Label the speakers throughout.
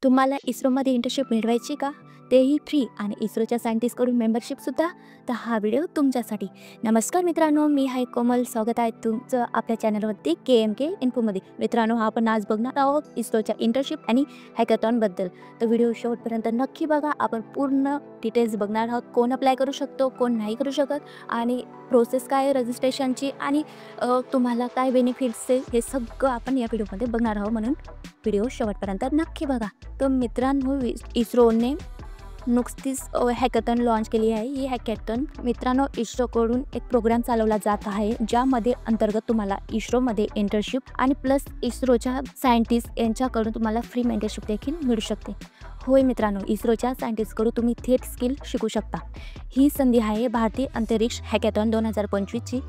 Speaker 1: तुम्हाला इस्रोमध्ये इंटर्नशिप मिळवायची का? तेही फ्री आणि इस्रोच्या सायंटिस्टकडून मेंबरशिपसुद्धा. तर हा व्हिडिओ तुमच्यासाठी. नमस्कार मित्रांनो, मी आहे कोमल. स्वागत आहे तुमचं आपल्या चॅनलवरती KMK इन्फोमध्ये. मित्रांनो, आपण आज बघणार आहोत इस्रोच्या इंटर्नशिप आणि हॅकॅथॉनबद्दल. तर व्हिडिओ शेवटपर्यंत नक्की बघा. आपण पूर्ण डिटेल्स बघणार आहोत. कोण अप्लाय करू शकतो, कोण नाही करू शकत, आणि प्रोसेस काय आहे रजिस्ट्रेशनची, आणि तुम्हाला काय बेनिफिट्स आहे, हे सगळं आपण या व्हिडिओमध्ये बघणार आहोत. म्हणून व्हिडिओ शेवटपर्यंत नक्की बघा. तर मित्रांनो, इस्रोने नुकतीच हॅकॅथॉन लॉन्च केली आहे. ही हॅकॅथॉन मित्रांनो इस्रोकडून एक प्रोग्राम चालवला जात आहे, ज्यामध्ये अंतर्गत तुम्हाला इस्रोमध्ये इंटर्नशिप आणि प्लस इस्रोच्या सायंटिस्ट यांच्याकडून तुम्हाला फ्री मेंटरशिप देखील मिळू शकते. होय मित्रांनो, इस्रोच्या सायंटिस्टकडून तुम्ही थेट स्किल शिकू शकता. ही संधी आहे भारतीय अंतरिक्ष हॅकॅथॉन 2025ची,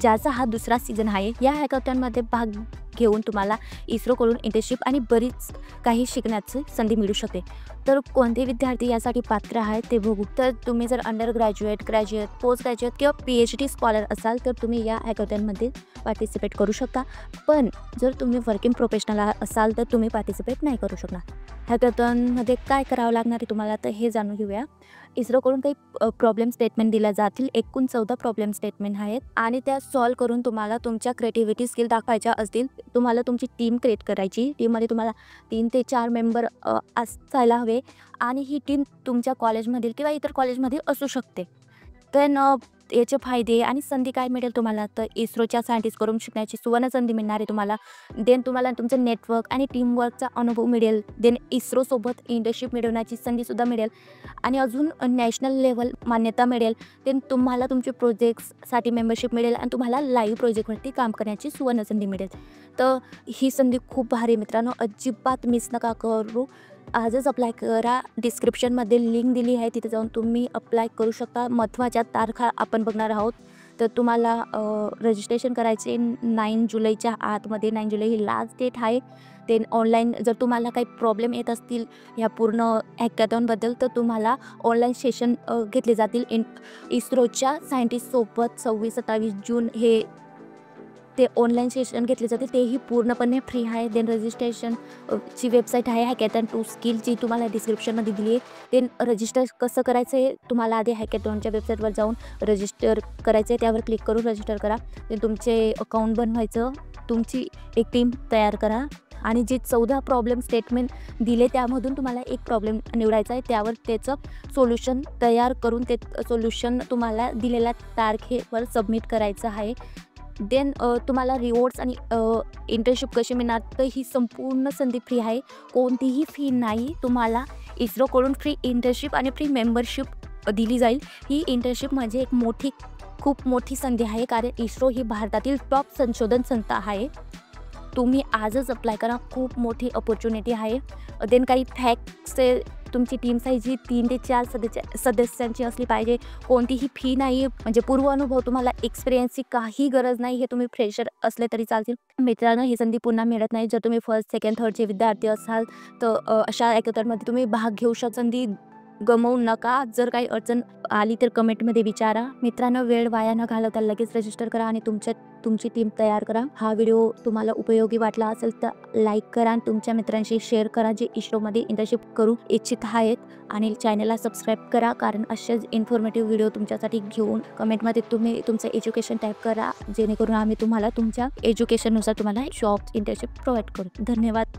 Speaker 1: ज्याचा हा दुसरा सीझन आहे. या हॅकॅथॉनमध्ये भाग घेऊन तुम्हाला इस्रोकडून इंटर्नशिप आणि बरीच काही शिकण्याची संधी मिळू शकते. तर कोणते विद्यार्थी यासाठी पात्र आहेत ते बघू. तर तुम्ही जर under graduate, graduate, post graduate किंवा PhD स्कॉलर असाल तर तुम्ही या हॅकॅथॉनमध्ये पार्टिसिपेट करू शकता. पण जर तुम्ही वर्किंग प्रोफेशनल असाल तर तुम्ही पार्टिसिपेट नाही करू शकणार. हॅकॅथॉनमध्ये काय करावं लागणार आहे तुम्हाला, तर हे जाणून घेऊया. इस्रोकडून काही प्रॉब्लेम स्टेटमेंट दिल्या जातील. एकूण 14 प्रॉब्लेम स्टेटमेंट आहेत आणि त्या सॉल्व करून तुम्हाला तुमच्या क्रिएटिव्हिटी स्किल दाखवायच्या असतील. तुम्हाला तुमची टीम क्रिएट करायची. टीममध्ये तुम्हाला 3 ते 4 मेंबर असायला हवे, आणि ही टीम तुमच्या कॉलेजमधील किंवा इतर कॉलेजमध्ये असू शकते. देन याचे फायदे आणि संधी काय मिळेल तुम्हाला, तर इस्रोच्या सायंटिस्टकडून शिकण्याची सुवर्ण संधी मिळणार आहे तुम्हाला. देन तुम्हाला तुमचं नेटवर्क आणि टीमवर्कचा अनुभव मिळेल. देन इस्रोसोबत इंटर्नशिप मिळवण्याची संधीसुद्धा मिळेल, आणि अजून नॅशनल लेवल मान्यता मिळेल. देन तुम्हाला तुमचे प्रोजेक्ट्ससाठी मेंबरशिप मिळेल, आणि तुम्हाला लाईव्ह प्रोजेक्टवरती काम करण्याची सुवर्ण संधी मिळेल. तर ही संधी खूप भारी मित्रांनो, अजिबात मिस नका करू. आजच अप्लाय करा. डिस्क्रिप्शनमध्ये लिंक दिली आहे, तिथे जाऊन तुम्ही अप्लाय करू शकता. महत्त्वाच्या तारखा आपण बघणार आहोत. तर तुम्हाला रजिस्ट्रेशन करायचे 9 जुलैच्या आतमध्ये. 9 जुलै ही लास्ट डेट आहे. ते ऑनलाईन जर तुम्हाला काही प्रॉब्लेम येत असतील ह्या पूर्ण हॅकॅथॉनबद्दल, तर तुम्हाला ऑनलाईन सेशन घेतले जातील इस्रोच्या सायंटिस्टसोबत. 26-27 जून हे ते ऑनलाईन सेशन घेतले जाते. तेही पूर्णपणे फ्री आहे. देन रजिस्ट्रेशन ची वेबसाईट आहे हॅकॅथॉन टू स्किल, जी तुम्हाला डिस्क्रिप्शनमध्ये दिली आहे. देन रजिस्टर कसं करायचं आहे, तुम्हाला आधी हॅकॅथॉनच्या वेबसाईटवर जाऊन रजिस्टर करायचं आहे. त्यावर क्लिक करून रजिस्टर करा. देन तुमचे अकाउंट बनवायचं, तुमची एक टीम तयार करा, आणि जे 14 प्रॉब्लेम स्टेटमेंट दिले त्यामधून तुम्हाला एक प्रॉब्लेम निवडायचा आहे. त्यावर त्याचं सोल्युशन तयार करून ते सोल्युशन तुम्हाला दिलेल्या तारखेवर सबमिट करायचं आहे. देन तुम्हाला रिवॉर्ड्स आणि इंटर्नशिप कशी मिळणार, तर ही संपूर्ण संधी फ्री आहे. कोणतीही फी नाही. तुम्हाला इस्रोकडून फ्री इंटर्नशिप आणि फ्री मेंबरशिप दिली जाईल. ही इंटर्नशिप म्हणजे एक खूप मोठी संधी आहे, कारण इस्रो ही भारतातील टॉप संशोधन संस्था आहे. तुम्ही आजच अप्लाय करा. खूप मोठी अपॉर्च्युनिटी आहे. देन काही फॅक्ट्स, तुमची टीम साईज ही 3 ते 4 सदस्यांची असली पाहिजे. कोणतीही फी नाही. म्हणजे पूर्व अनुभव, तुम्हाला एक्सपिरियन्सची काही गरज नाही. हे तुम्ही फ्रेशर असले तरी चालतील. मित्रांनो, ही संधी पुन्हा मिळत नाही. जर तुम्ही फर्स्ट, सेकंड, थर्डचे विद्यार्थी असाल तर अशा हॅकॅथॉनमध्ये तुम्ही भाग घेऊ शकता. संधी गमवू नका. जर काही अडचण आली तर कमेंटमध्ये विचारा. मित्रांनो, वेळ वाया न घालवता लगेच रजिस्टर करा आणि तुमची टीम तयार करा. हा व्हिडिओ तुम्हाला उपयोगी वाटला असेल तर लाईक करा आणि तुमच्या मित्रांशी शेअर करा, जे इस्रोमध्ये इंटर्नशिप करू इच्छित आहेत. आणि चॅनलला सबस्क्राईब करा, कारण असेच इन्फॉर्मेटिव्ह व्हिडिओ तुमच्यासाठी घेऊन कमेंटमध्ये तुम्ही तुमचं एज्युकेशन टाईप करा, जेणेकरून आम्ही तुम्हाला तुमच्या एज्युकेशननुसार तुम्हाला जॉब इंटर्नशिप प्रोव्हाइड करू. धन्यवाद.